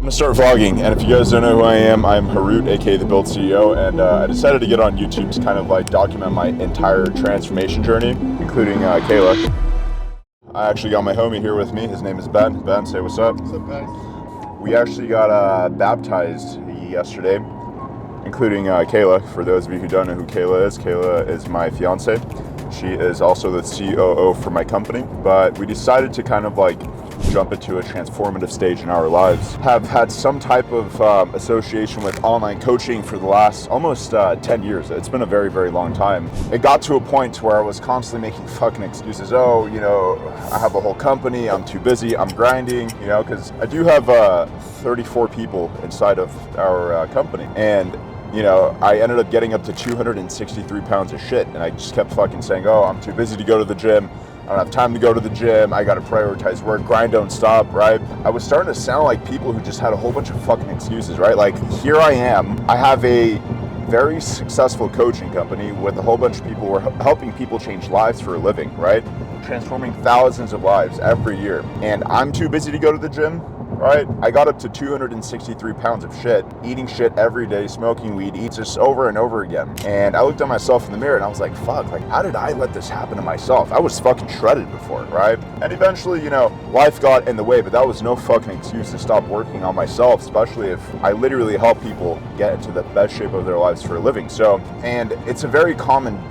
I'm gonna start vlogging, and if you guys don't know who I am, I'm Harut, aka the BuiltCEO, and I decided to get on YouTube to kind of like document my entire transformation journey, including Kayla. I actually got my homie here with me. His name is Ben. Ben, say what's up. What's up, guys? We actually got baptized yesterday, including Kayla. For those of you who don't know who Kayla is my fiance. She is also the COO for my company, but we decided to kind of like jump into a transformative stage in our lives. Have had some type of association with online coaching for the last almost 10 years. It's been a very, very long time. It got to a point where I was constantly making fucking excuses. Oh, you know, I have a whole company, I'm too busy, I'm grinding, you know, because I do have 34 people inside of our company. And you know, I ended up getting up to 263 pounds of shit, and I just kept fucking saying, oh, I'm too busy to go to the gym, I don't have time to go to the gym, I gotta prioritize work, grind don't stop, right? I was starting to sound like people who just had a whole bunch of fucking excuses, right? Like, here I am, I have a very successful coaching company with a whole bunch of people who are helping people change lives for a living, right? Transforming thousands of lives every year, and I'm too busy to go to the gym. Right? I got up to 263 pounds of shit, eating shit every day, smoking weed, eat just over and over again. And I looked at myself in the mirror and I was like, fuck, like, how did I let this happen to myself? I was fucking shredded before, right? And eventually, you know, life got in the way, but that was no fucking excuse to stop working on myself, especially if I literally help people get into the best shape of their lives for a living. So, and it's a very common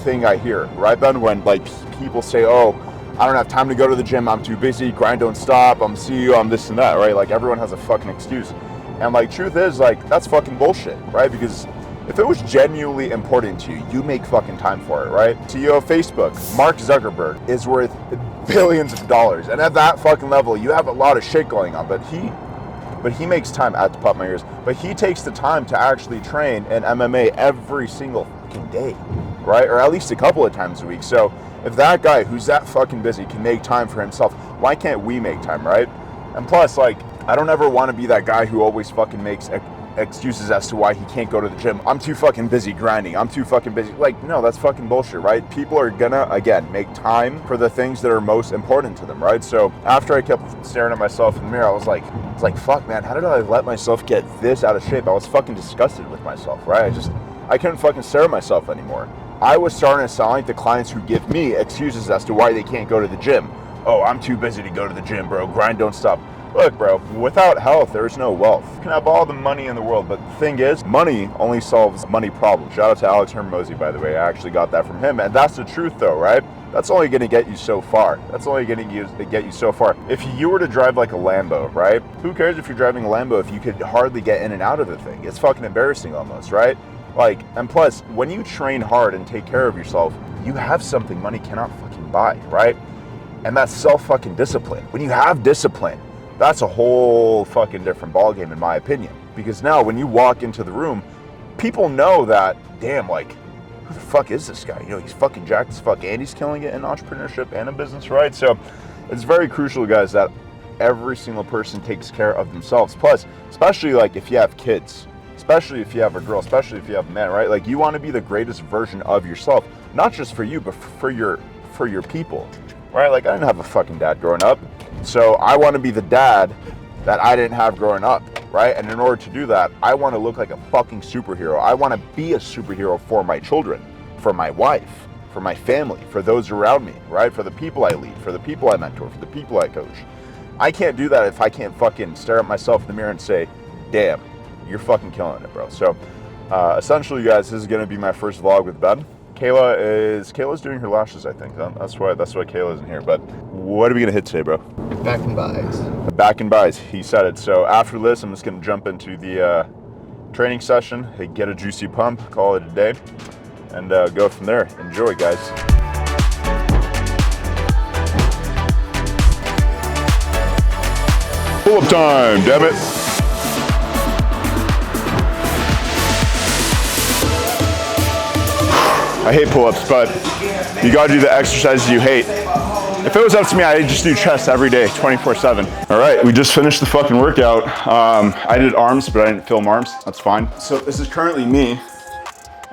thing I hear, right, Ben, when like people say, oh, I don't have time to go to the gym, I'm too busy, grind don't stop, I'm CEO, I'm this and that, right? Like, everyone has a fucking excuse. And like, truth is, like, that's fucking bullshit, right? Because if it was genuinely important to you, you make fucking time for it, right? CEO of Facebook, Mark Zuckerberg, is worth billions of dollars. And at that fucking level, you have a lot of shit going on, but he makes time, I have to pop my ears, but he takes the time to actually train in MMA every single fucking day, right? Or at least a couple of times a week. So if that guy who's that fucking busy can make time for himself, why can't we make time, right? And plus, like, I don't ever want to be that guy who always fucking makes excuses as to why he can't go to the gym. I'm too fucking busy grinding. I'm too fucking busy. Like, no, that's fucking bullshit, right? People are gonna, again, make time for the things that are most important to them, right? So after I kept staring at myself in the mirror, I was like, fuck, man, how did I let myself get this out of shape? I was fucking disgusted with myself, right? I couldn't fucking stare at myself anymore. I was starting to sound like the clients who give me excuses as to why they can't go to the gym. Oh, I'm too busy to go to the gym, bro. Grind don't stop. Look, bro, without health, there's no wealth. You can have all the money in the world, but the thing is, money only solves money problems. Shout out to Alex Hermosi, by the way. I actually got that from him, and that's the truth, though, right? That's only going to get you so far. That's only going to get you so far. If you were to drive like a Lambo, right? Who cares if you're driving a Lambo if you could hardly get in and out of the thing? It's fucking embarrassing almost, right? Like, and plus, when you train hard and take care of yourself, you have something money cannot fucking buy, right? And that's self-fucking discipline. When you have discipline, that's a whole fucking different ballgame, in my opinion. Because now, when you walk into the room, people know that, damn, like, who the fuck is this guy? You know, he's fucking jacked as fuck, and he's killing it in entrepreneurship and in business, right? So, it's very crucial, guys, that every single person takes care of themselves. Plus, especially, like, if you have kids, especially if you have a girl, especially if you have a man, right? Like, you want to be the greatest version of yourself, not just for you, but for your people, right? Like, I didn't have a fucking dad growing up, so I want to be the dad that I didn't have growing up, right? And in order to do that, I want to look like a fucking superhero. I want to be a superhero for my children, for my wife, for my family, for those around me, right? For the people I lead, for the people I mentor, for the people I coach. I can't do that if I can't fucking stare at myself in the mirror and say, damn, you're fucking killing it, bro. So essentially, guys, this is going to be my first vlog with Ben. Kayla's doing her lashes, I think. That's why Kayla isn't here. But what are we going to hit today, bro? Back and buys. Back and buys, he said it. So after this, I'm just going to jump into the training session, get a juicy pump, call it a day, and go from there. Enjoy, guys. Pull-up time, damn it. I hate pull-ups, but you gotta do the exercises you hate. If it was up to me, I'd just do chest every day, 24/7. All right, we just finished the fucking workout. I did arms, but I didn't film arms, that's fine. So this is currently me.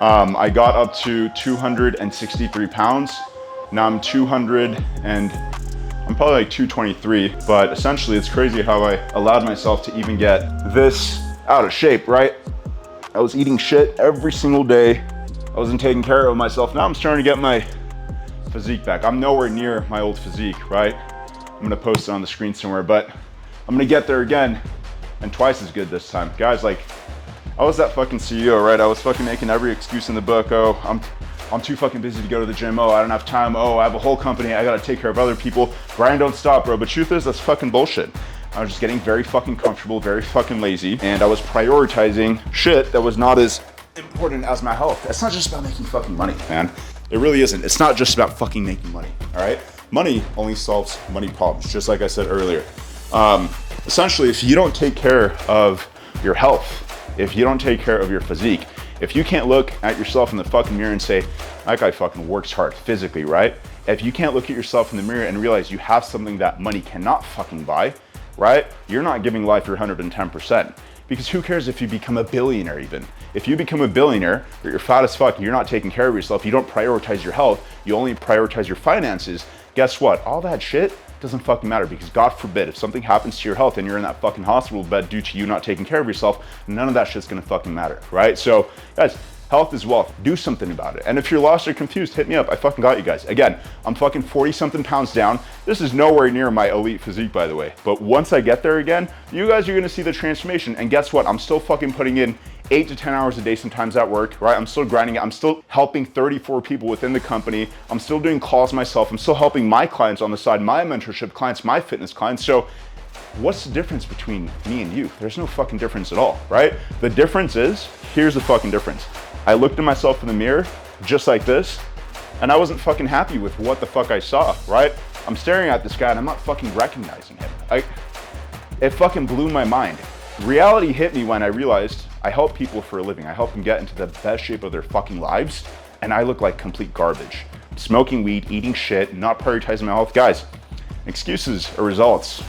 I got up to 263 pounds. Now I'm I'm probably like 223, but essentially it's crazy how I allowed myself to even get this out of shape, right? I was eating shit every single day. I wasn't taking care of myself. Now I'm starting to get my physique back. I'm nowhere near my old physique, right? I'm gonna post it on the screen somewhere, but I'm gonna get there again and twice as good this time. Guys, like, I was that fucking CEO, right? I was fucking making every excuse in the book. Oh, I'm too fucking busy to go to the gym. Oh, I don't have time. Oh, I have a whole company. I gotta take care of other people. Grind don't stop, bro. But truth is, that's fucking bullshit. I was just getting very fucking comfortable, very fucking lazy, and I was prioritizing shit that was not as important as my health. It's not just about making fucking money, man. It really isn't. It's not just about fucking making money, all right? Money only solves money problems, just like I said earlier. Essentially, if you don't take care of your health, if you don't take care of your physique, if you can't look at yourself in the fucking mirror and say, that guy fucking works hard physically, right? If you can't look at yourself in the mirror and realize you have something that money cannot fucking buy, right? You're not giving life your 110%. Because who cares if you become a billionaire even? If you become a billionaire, but you're fat as fuck and you're not taking care of yourself, you don't prioritize your health, you only prioritize your finances, guess what? All that shit doesn't fucking matter, because God forbid, if something happens to your health and you're in that fucking hospital bed due to you not taking care of yourself, none of that shit's gonna fucking matter, right? So guys, health is wealth. Do something about it. And if you're lost or confused, hit me up. I fucking got you guys. Again, I'm fucking 40 something pounds down. This is nowhere near my elite physique, by the way. But once I get there again, you guys are gonna see the transformation. And guess what? I'm still fucking putting in 8 to 10 hours a day sometimes at work, right? I'm still grinding it. I'm still helping 34 people within the company. I'm still doing calls myself. I'm still helping my clients on the side, my mentorship clients, my fitness clients. So what's the difference between me and you? There's no fucking difference at all, right? The difference is, here's the fucking difference. I looked at myself in the mirror just like this, and I wasn't fucking happy with what the fuck I saw, right? I'm staring at this guy and I'm not fucking recognizing him. It fucking blew my mind. Reality hit me when I realized I help people for a living. I help them get into the best shape of their fucking lives, and I look like complete garbage. Smoking weed, eating shit, not prioritizing my health. Guys, excuses or results.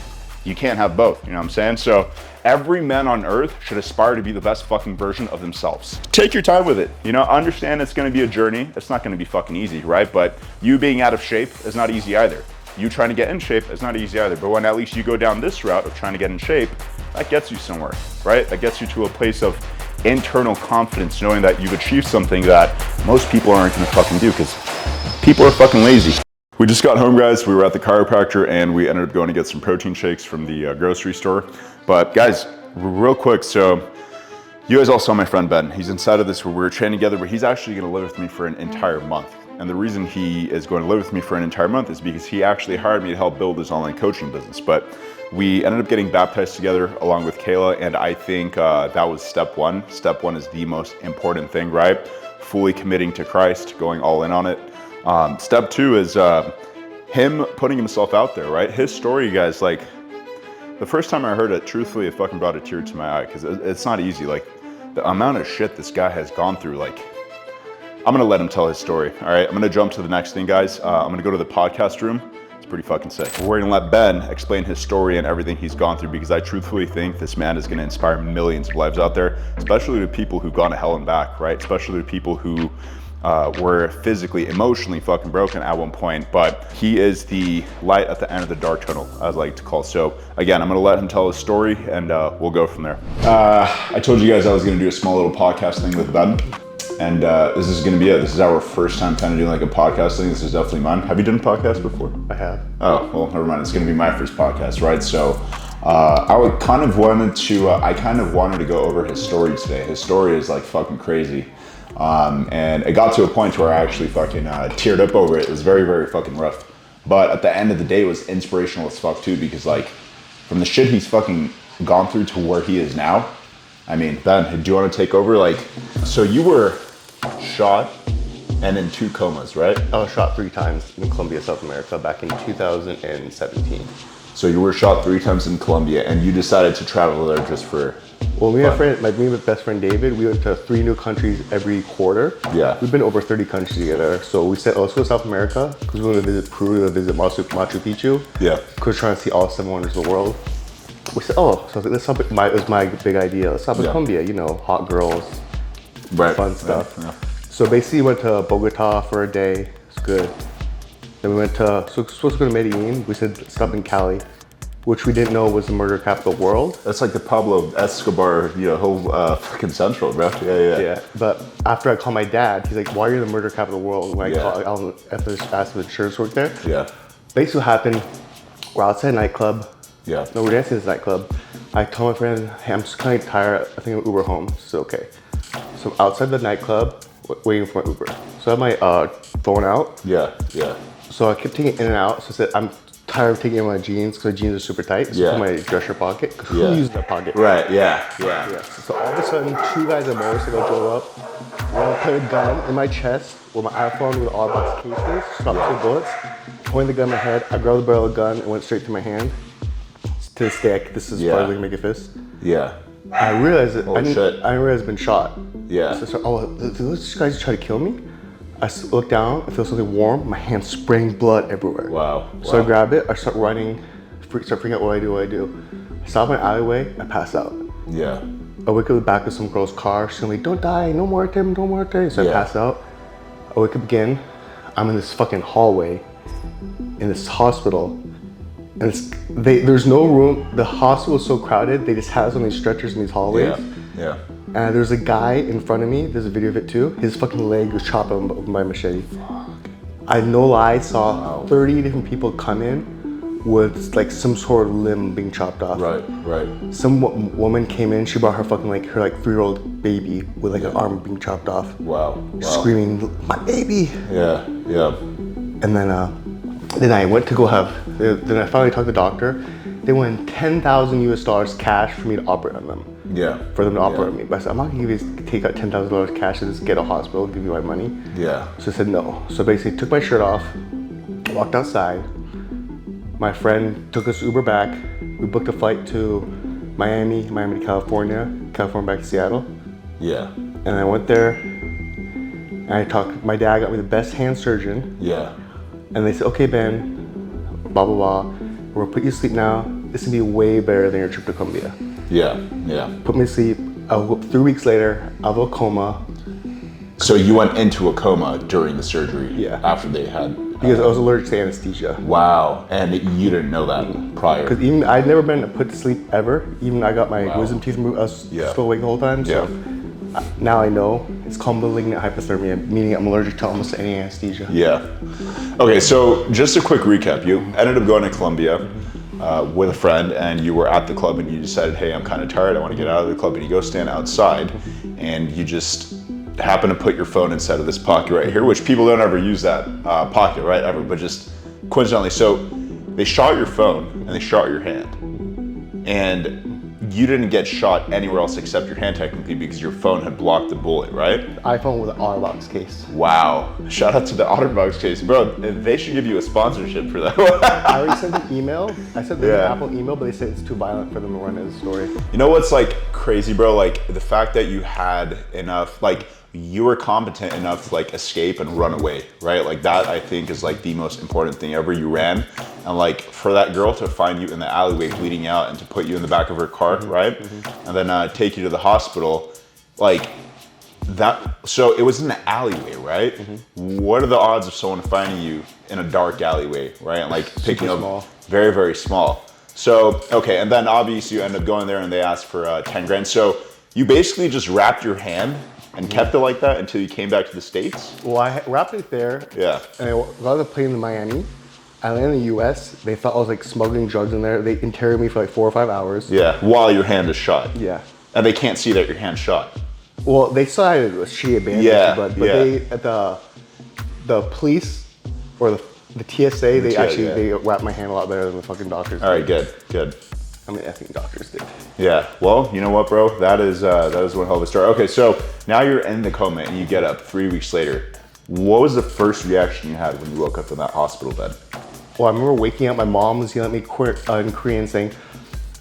You can't have both, you know what I'm saying? So every man on earth should aspire to be the best fucking version of themselves. Take your time with it. You know, understand it's gonna be a journey. It's not gonna be fucking easy, right? But you being out of shape is not easy either. You trying to get in shape is not easy either. But when at least you go down this route of trying to get in shape, that gets you somewhere, right? That gets you to a place of internal confidence, knowing that you've achieved something that most people aren't gonna fucking do, because people are fucking lazy. We just got home, guys. We were at the chiropractor and we ended up going to get some protein shakes from the grocery store. But guys, real quick, so you guys all saw my friend Ben. He's inside of this where we're training together, but he's actually gonna live with me for an entire month. And the reason he is going to live with me for an entire month is because he actually hired me to help build his online coaching business. But we ended up getting baptized together along with Kayla, and I think that was step one. Step one is the most important thing, right? Fully committing to Christ, going all in on it. Step two is him putting himself out there, right? His story, guys, like, the first time I heard it, truthfully, it fucking brought a tear to my eye, because it's not easy. Like, the amount of shit this guy has gone through, like, I'm gonna let him tell his story, all right? I'm gonna jump to the next thing, guys. I'm gonna go to the podcast room. It's pretty fucking sick. We're gonna let Ben explain his story and everything he's gone through, because I truthfully think this man is gonna inspire millions of lives out there, especially to people who've gone to hell and back, right? Especially to people who were physically, emotionally fucking broken at one point, but he is the light at the end of the dark tunnel, as I like to call it. So again, I'm gonna let him tell his story and we'll go from there. I told you guys I was gonna do a small little podcast thing with Ben, and this is gonna be it. This is our first time kind of doing like a podcast thing. This is definitely mine. Have you done a podcast before? I have. Oh, well, never mind. It's gonna be my first podcast, right? So I kind of wanted to go over his story today. His story is like fucking crazy. And it got to a point where I actually fucking teared up over it. It was very, very fucking rough. But at the end of the day, it was inspirational as fuck too, because like from the shit he's fucking gone through to where he is now. I mean, Ben, do you want to take over? Like, so you were shot and in 2 comas, right? I was shot 3 times in Colombia, South America back in 2017. So you were shot 3 times in Colombia and you decided to travel there just for Well, me and my best friend David, we went to 3 new countries every quarter. Yeah. We've been over 30 countries together. So we said, let's go to South America because we want to visit Peru, we want to visit Machu Picchu. Yeah. Because we're trying to see all 7 wonders of the world. We said, so let's stop it was my big idea. Let's stop in Colombia, you know, hot girls, right. fun stuff. Yeah. So basically went to Bogota for a day. It's good. Then we went to, so we were supposed to go to Medellin. We said stop in Cali, which we didn't know was the murder capital of the world. That's like the Pablo Escobar, whole fucking central, bro. Yeah. Yeah, but after I called my dad, he's like, why are you the murder capital of the world? When I called, after asked if insurance worked there. Yeah. Basically what happened, we're outside a nightclub. Yeah. No, we're dancing at this nightclub. I told my friend, hey, I'm just kind of tired. I think I'll Uber home. It's okay. So I'm outside the nightclub, waiting for my Uber. So I have my phone out. Yeah. So I kept taking it in and out. So I said, I'm tired of taking in my jeans because my jeans are super tight. So I put my dress shirt pocket. Because who uses that pocket? Right, yeah. So all of a sudden, two guys on a motorcycle drove up. One put a gun in my chest with my iPhone with all box cases, stopped 2 bullets, pointed the gun in my head. I grabbed the barrel of the gun and went straight to my hand. To this day, this is probably gonna make a fist. Yeah. I realized that I didn't realize I'd been shot. Yeah. So, did those guys try to kill me? I look down, I feel something warm, my hand's spraying blood everywhere. Wow. So I grab it, I start running, start freaking out what I do. I stop in an alleyway, I pass out. Yeah. I wake up in the back of some girl's car, she's like, don't die, no more time, no more time. So I pass out. I wake up again, I'm in this fucking hallway, in this hospital. And there's no room, the hospital is so crowded, they just have so many stretchers in these hallways. Yeah. And there's a guy in front of me, there's a video of it too, his fucking leg was chopped open by a machete. I no lie saw 30 different people come in with like some sort of limb being chopped off. Right. Some woman came in, she brought her fucking like, her like 3-year-old baby with like an arm being chopped off. Wow. Screaming, my baby! Yeah. And then I went to go then I finally talked to the doctor. They wanted $10,000 cash for me to operate on them. Yeah. For them to operate on me. But I said, I'm not gonna take out $10,000 cash and just get a hospital, give you my money. Yeah. So I said no. So basically took my shirt off, walked outside. My friend took us Uber back. We booked a flight to Miami to California back to Seattle. Yeah. And I went there and my dad got me the best hand surgeon. Yeah. And they said, okay, Ben, blah, blah, blah. We're gonna put you to sleep now. This will be way better than your trip to Colombia. Yeah. Put me to sleep. 3 weeks later, out of a coma. So you went into a coma during the surgery? Yeah. After they had... Because I was allergic to anesthesia. Wow. And you didn't know that prior? Because even, I'd never been put to sleep ever. Even I got my wisdom teeth removed, I was still awake the whole time. So now I know it's called malignant hypothermia, meaning I'm allergic to almost any anesthesia. Yeah. Okay, so just a quick recap. You ended up going to Colombia with a friend, and you were at the club and you decided, hey, I'm kind of tired, I want to get out of the club, and you go stand outside and you just happen to put your phone inside of this pocket right here, which people don't ever use that pocket, right, ever, but just coincidentally. So they shot your phone and they shot your hand. And you didn't get shot anywhere else except your hand technically because your phone had blocked the bullet, right? iPhone with an OtterBox case. Wow. Shout out to the OtterBox case. Bro, they should give you a sponsorship for that. I already sent an email. I sent them an Apple email, but they said it's too violent for them to run as a story. You know what's like crazy, bro? Like the fact that you had enough, like you were competent enough to like escape and run away, right? Like that I think is like the most important thing ever. You ran, and like for that girl to find you in the alleyway bleeding out and to put you in the back of her car, right? And then take you to the hospital, like that. So it was in the alleyway, right? What are the odds of someone finding you in a dark alleyway, right? And like picking up very, very small. So, okay, and then obviously you end up going there and they asked for 10 grand. So you basically just wrapped your hand and kept it like that until you came back to the States? Well, I wrapped it there. Yeah. And I got on the plane to Miami. I landed in the US. They thought I was like smuggling drugs in there. They interrogated me for like 4 or 5 hours. Yeah, while your hand is shot. Yeah. And they can't see that your hand's shot. Well, they saw I had a shitty bandage, but they, at the police or the TSA, they wrapped my hand a lot better than the fucking doctors. All right, good. I mean, I think doctors did. Yeah, well, you know what, bro? That is one hell of a story. Okay, so now you're in the coma and you get up 3 weeks later. What was the first reaction you had when you woke up in that hospital bed? Well, I remember waking up, my mom was yelling at me in Korean saying,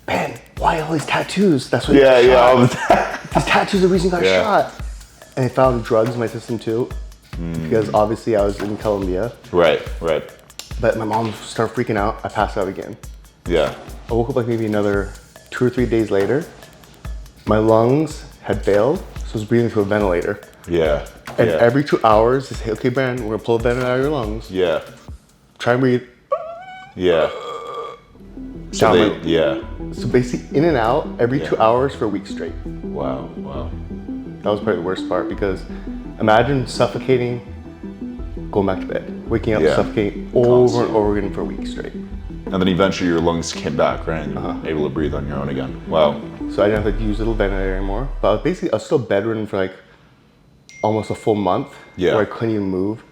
"Ben, why all these tattoos?" That's what all the these tattoos are the reason I got shot. And they found drugs in my system too, because obviously I was in Colombia. Right. But my mom started freaking out. I passed out again. Yeah. I woke up like maybe another 2 or 3 days later. My lungs had failed, so I was breathing through a ventilator. Yeah. And every 2 hours, they say, "Okay, Ben, we're gonna pull the vent out of your lungs." Yeah. try and breathe. Yeah. So So basically in and out every 2 hours for a week straight. Wow. That was probably the worst part because imagine suffocating, going back to bed, waking up, suffocating over and over again for a week straight. And then eventually your lungs came back, right? And able to breathe on your own again. Wow. So I didn't have to use a little ventilator anymore. But basically I was still bedridden for like almost a full month where I couldn't even move.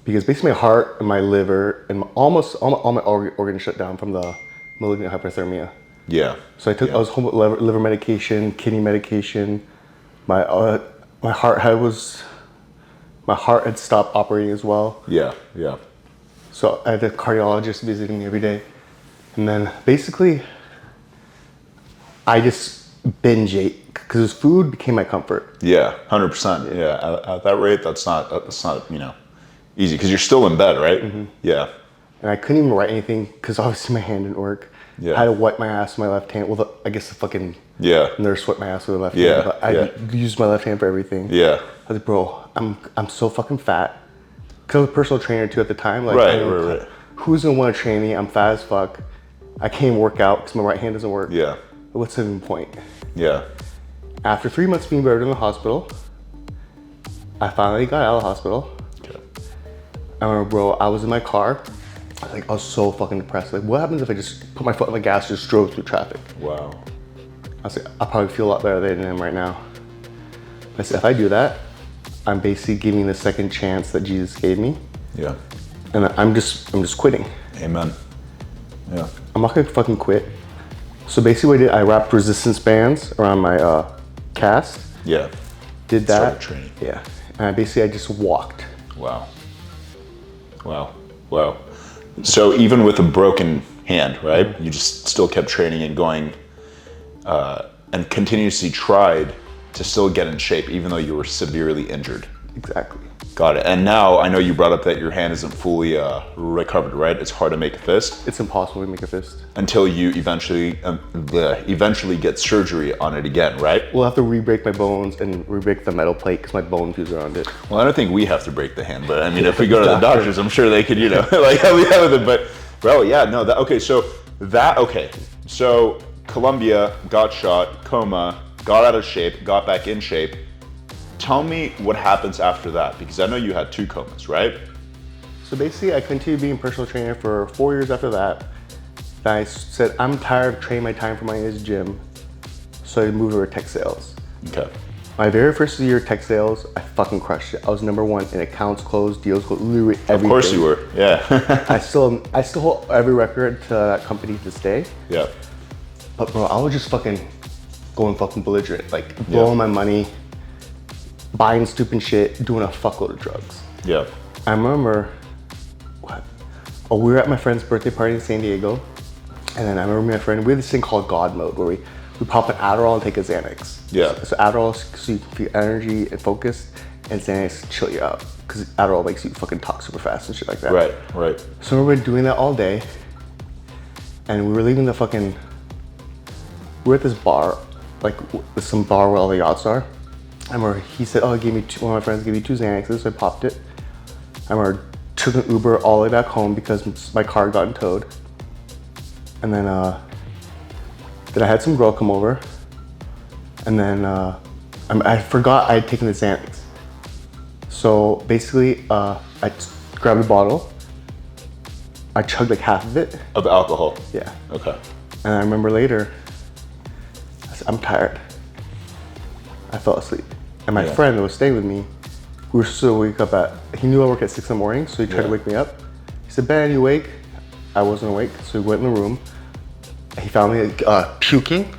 Because basically my heart and my liver and almost all my organs shut down from the malignant hyperthermia. Yeah. So I was home with liver medication, kidney medication. My heart had stopped operating as well. Yeah. So I had a cardiologist visiting me every day. And then basically I just binge ate because food became my comfort. Yeah, 100%. Yeah, at that rate, that's not easy because you're still in bed, right? Yeah. And I couldn't even write anything because obviously my hand didn't work. Yeah. I had to wipe my ass with my left hand. Well, I guess the fucking nurse wiped my ass with the left hand. But I used my left hand for everything. Yeah. I was like, bro, I'm so fucking fat. Because I was a personal trainer too at the time. Like, right. Who's gonna want to train me? I'm fat as fuck. I can't even work out because my right hand doesn't work. Yeah. What's the point? Yeah. After 3 months being buried in the hospital, I finally got out of the hospital. Okay. I remember, bro, I was in my car. I was so fucking depressed. Like, what happens if I just put my foot on the gas and just drove through traffic? Wow. I was like, I'll probably feel a lot better than I am right now. I said, if I do that, I'm basically giving the second chance that Jesus gave me. Yeah. And I'm just quitting. Amen. Yeah. I'm not gonna fucking quit. So basically what I did, I wrapped resistance bands around my cast. Yeah. Did that. Started training. Yeah. And I just walked. Wow. So even with a broken hand, right? You just still kept training and going, and continuously tried to still get in shape, even though you were severely injured. Exactly. Got it. And now I know you brought up that your hand isn't fully recovered, right? It's hard to make a fist. It's impossible to make a fist. Until you eventually get surgery on it again, right? We'll have to re-break my bones and re-break the metal plate because my bone fuse around it. Well, I don't think we have to break the hand, but I mean, if we go to the doctors, I'm sure they could, like help me out with it. But bro, yeah, no, So Colombia, got shot, coma, got out of shape, got back in shape. Tell me what happens after that, because I know you had 2 comas, right? So basically, I continued being a personal trainer for 4 years after that. Then I said, I'm tired of trading my time for money in this gym. So I moved over to tech sales. Okay. My very first year of tech sales, I fucking crushed it. I was #1 in accounts closed, deals closed, literally everything. Of course you were, yeah. I still hold every record to that company to this day. Yeah. But bro, I was just going belligerent, like blowing my money, buying stupid shit, doing a fuckload of drugs. Yeah. I remember, we were at my friend's birthday party in San Diego, and then I remember my friend, we had this thing called God Mode, where we pop an Adderall and take a Xanax. Yeah. So Adderall, so you can feel energy and focus, and Xanax chill you out, because Adderall makes you fucking talk super fast and shit like that. Right. So we were doing that all day, and we were leaving we were at this bar, some bar where all the yachts are. I remember he said, one of my friends gave me 2 Xanaxes, so I popped it. I remember took an Uber all the way back home because my car had gotten towed. And then I had some girl come over, and then I forgot I had taken the Xanax. So basically, I grabbed a bottle, I chugged like half of it. Of alcohol? Yeah. Okay. And I remember later, I said, I'm tired. I fell asleep. And my friend that was staying with me, we were supposed to wake up he knew I work at 6 in the morning, so he tried to wake me up. He said, Ben, you awake? I wasn't awake, so he went in the room. He found me puking,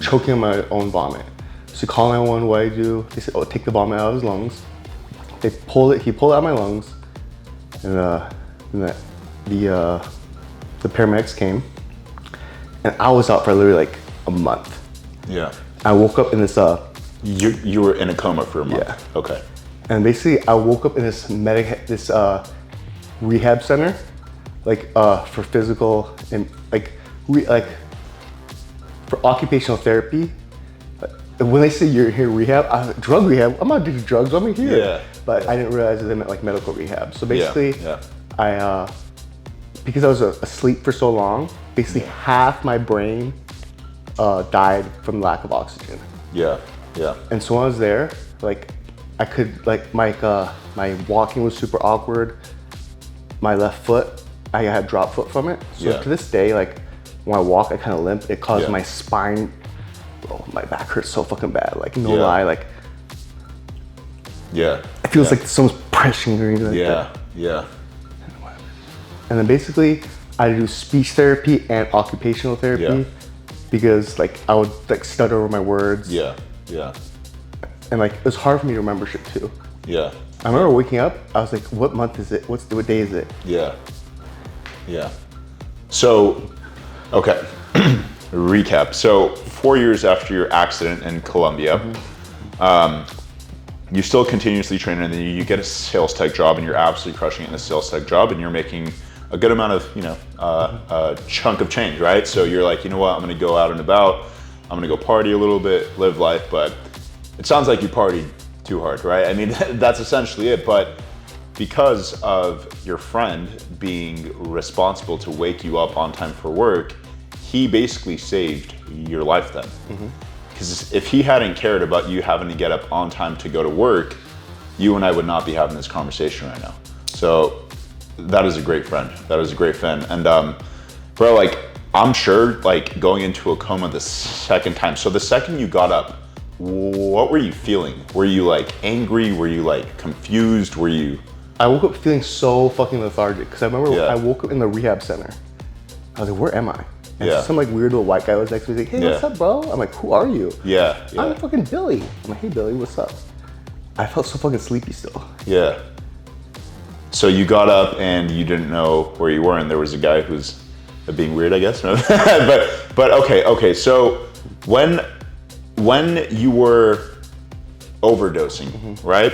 choking on my own vomit. So he called 911, what do I do? They said, take the vomit out of his lungs. He pulled it out of my lungs, and the paramedics came, and I was out for literally like a month. Yeah. I woke up in this You were in a coma for a month. Yeah. Okay. And basically, I woke up in this rehab center, for physical and for occupational therapy. When they say you're here rehab, drug rehab, I'm not doing drugs, I'm here. Yeah. But I didn't realize they meant medical rehab. So basically, I because I was asleep for so long, basically half my brain died from lack of oxygen. Yeah. Yeah. And so when I was there, like I could like my walking was super awkward. My left foot, I had drop foot from it. So to this day, like when I walk, I kind of limp. It caused my spine, bro, my back hurts so fucking bad. Like no lie, like it feels like someone's pressing me. Like that. Yeah. And then basically, I do speech therapy and occupational therapy because like I would like stutter over my words. Yeah. And like it was hard for me to remember shit too. Yeah. I remember waking up, I was like, what month is it? What day is it? Yeah. So, okay, recap. So 4 years after your accident in Colombia, you still continuously train, and then you get a sales tech job, and you're absolutely crushing it in a sales tech job, and you're making a good amount of, a chunk of change, right? So you're like, you know what, I'm gonna go out and about, I'm gonna go party a little bit, live life, but it sounds like you partied too hard, right? I mean, that's essentially it, but because of your friend being responsible to wake you up on time for work, he basically saved your life then. Because if he hadn't cared about you having to get up on time to go to work, you and I would not be having this conversation right now. So that is a great friend. That is a great friend. And bro, like, I'm sure like going into a coma the second time. So the second you got up, what were you feeling? Were you like angry? Were you like confused? Were you? I woke up feeling so fucking lethargic because I remember I woke up in the rehab center. I was like, where am I? And some like weird little white guy was next to me. He's like, hey, what's up, bro? I'm like, who are you? I'm fucking Billy. I'm like, hey, Billy, what's up? I felt so fucking sleepy still. Yeah. So you got up and you didn't know where you were, and there was a guy who's being weird, I guess. but okay. So when you were overdosing, right?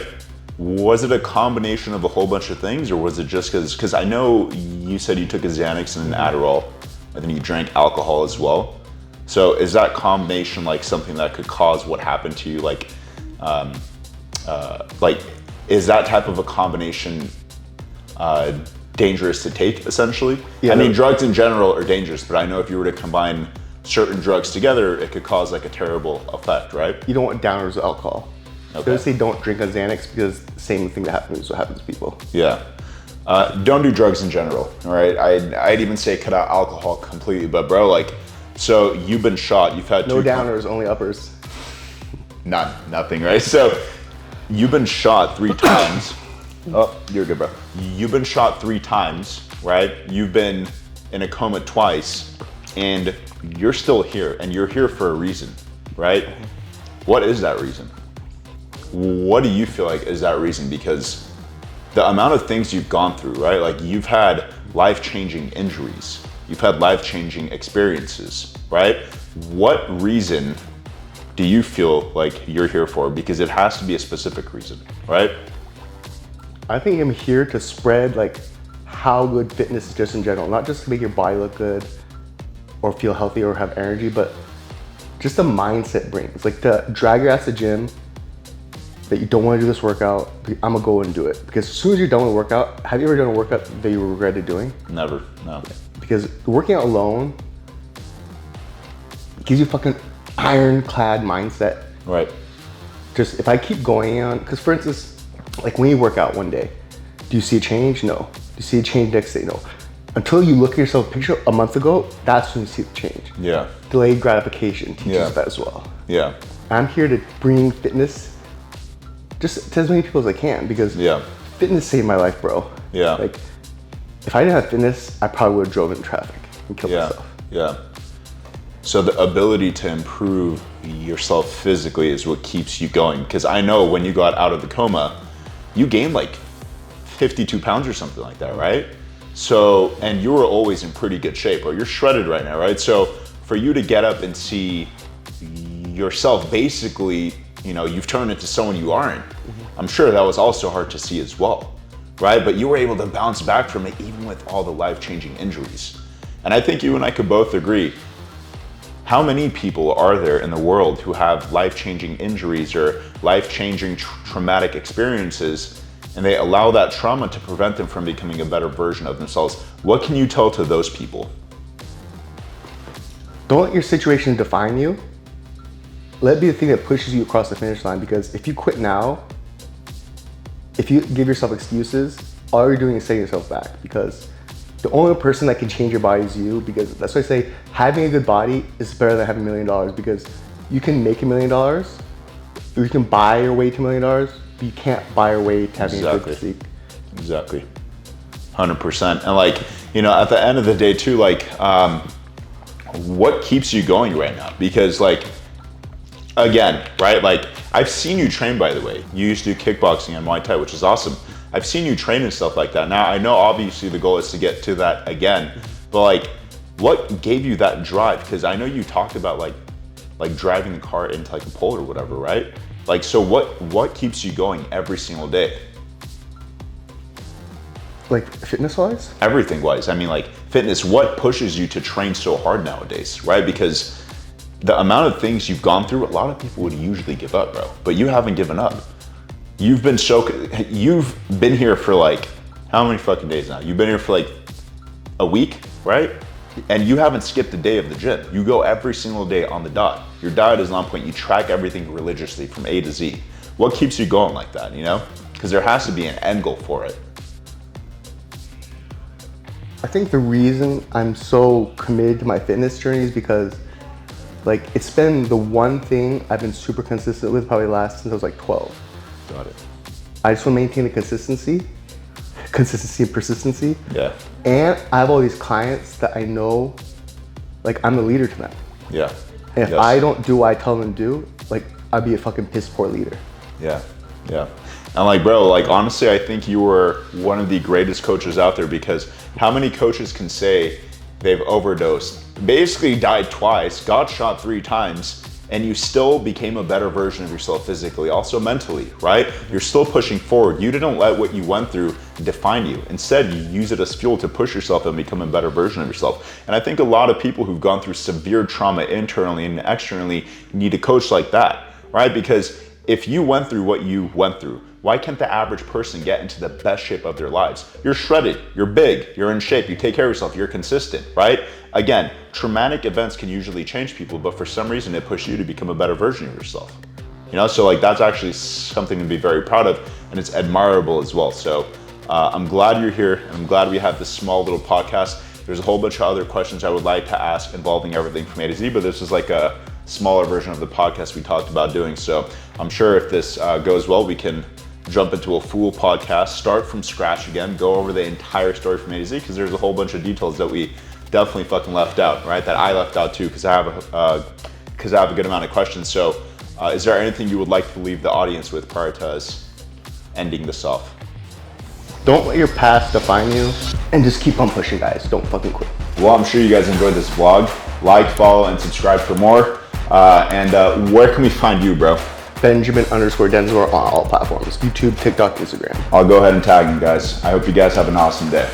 Was it a combination of a whole bunch of things, or was it just because I know you said you took a Xanax and an Adderall, and then you drank alcohol as well. So is that combination like something that could cause what happened to you? Like is that type of a combination dangerous to take, essentially? I mean, drugs in general are dangerous, but I know if you were to combine certain drugs together, it could cause like a terrible effect, right? You don't want downers of alcohol. They say don't drink a Xanax because the same thing that happens is what happens to people. Yeah. Don't do drugs in general, all right? I'd even say cut out alcohol completely, but bro, like, so you've been shot, you've had no downers, only uppers. Nothing, right? So you've been shot 3 times. Oh, you're good, bro. You've been shot 3 times, right? You've been in a coma twice, and you're still here, and you're here for a reason, right? What is that reason? What do you feel like is that reason? Because the amount of things you've gone through, right? Like you've had life-changing injuries, you've had life-changing experiences, right? What reason do you feel like you're here for? Because it has to be a specific reason, right? I think I'm here to spread like how good fitness is just in general, not just to make your body look good or feel healthy or have energy, but just the mindset brings. Like to drag your ass to the gym, that you don't want to do this workout, I'm gonna go and do it. Because as soon as you're done with the workout, have you ever done a workout that you regretted doing? Never, no. Because working out alone gives you fucking ironclad mindset. Right. Just if I keep going on, because for instance, like when you work out one day, do you see a change? No. Do you see a change next day? No. Until you look at yourself picture a month ago, that's when you see the change. Yeah. Delayed gratification teaches that as well. Yeah. I'm here to bring fitness just to as many people as I can, because fitness saved my life, bro. Yeah. Like, if I didn't have fitness, I probably would have drove in traffic and killed myself. Yeah. So the ability to improve yourself physically is what keeps you going. Because I know when you got out of the coma, you gained like 52 pounds or something like that, right? So, and you were always in pretty good shape, or you're shredded right now, right? So for you to get up and see yourself basically, you know, you've turned into someone you aren't. I'm sure that was also hard to see as well, right? But you were able to bounce back from it even with all the life-changing injuries. And I think you and I could both agree, how many people are there in the world who have life-changing injuries or life-changing traumatic experiences, and they allow that trauma to prevent them from becoming a better version of themselves. What can you tell to those people? Don't let your situation define you. Let it be the thing that pushes you across the finish line, because if you quit now, if you give yourself excuses, all you're doing is setting yourself back, because the only person that can change your body is you. Because that's why I say having a good body is better than having $1 million, because you can make $1 million, or you can buy your way to $1 million, but you can't buy your way to having a good physique. Exactly. 100%. And like, you know, at the end of the day too, like, what keeps you going right now? Because like, again, right? Like, I've seen you train, by the way. You used to do kickboxing and Muay Thai, which is awesome. I've seen you train and stuff like that. Now, I know obviously the goal is to get to that again, but like, what gave you that drive? Because I know you talked about like driving the car into like a pole or whatever, right? Like, so what keeps you going every single day? Like fitness-wise? Everything-wise. I mean, like fitness, what pushes you to train so hard nowadays, right? Because the amount of things you've gone through, a lot of people would usually give up, bro. But you haven't given up. You've been here for like, how many fucking days now? You've been here for like a week, right? And you haven't skipped a day of the gym. You go every single day on the dot. Your diet is on point. You track everything religiously from A to Z. What keeps you going like that, you know? Because there has to be an end goal for it. I think the reason I'm so committed to my fitness journey is because like it's been the one thing I've been super consistent with probably since I was like 12. Got it. I just want to maintain the consistency and persistency. Yeah. And I have all these clients that I know, like I'm the leader to them. Yeah. And if I don't do what I tell them to do, like I'd be a fucking piss poor leader. Yeah. Yeah. And like, bro, like honestly, I think you were one of the greatest coaches out there, because how many coaches can say they've overdosed, basically died twice, got shot 3 times, and you still became a better version of yourself physically, also mentally, right? You're still pushing forward. You didn't let what you went through define you. Instead, you use it as fuel to push yourself and become a better version of yourself. And I think a lot of people who've gone through severe trauma internally and externally need a coach like that, right? Because if you went through what you went through, why can't the average person get into the best shape of their lives? You're shredded, you're big, you're in shape, you take care of yourself, you're consistent, right? Again, traumatic events can usually change people, but for some reason it pushed you to become a better version of yourself. You know, so like that's actually something to be very proud of, and it's admirable as well. So I'm glad you're here, and I'm glad we have this small little podcast. There's a whole bunch of other questions I would like to ask involving everything from A to Z, but this is like a smaller version of the podcast we talked about doing. So I'm sure if this goes well, we can jump into a full podcast, start from scratch again, go over the entire story from A to Z, because there's a whole bunch of details that we definitely fucking left out, right? That I left out too, because I have a good amount of questions. So is there anything you would like to leave the audience with prior to us ending this off? Don't let your past define you, and just keep on pushing, guys. Don't fucking quit. Well, I'm sure you guys enjoyed this vlog. Like, follow, and subscribe for more. And where can we find you, bro? Benjamin_Densmore on all platforms: YouTube, TikTok, Instagram. I'll go ahead and tag you guys. I hope you guys have an awesome day.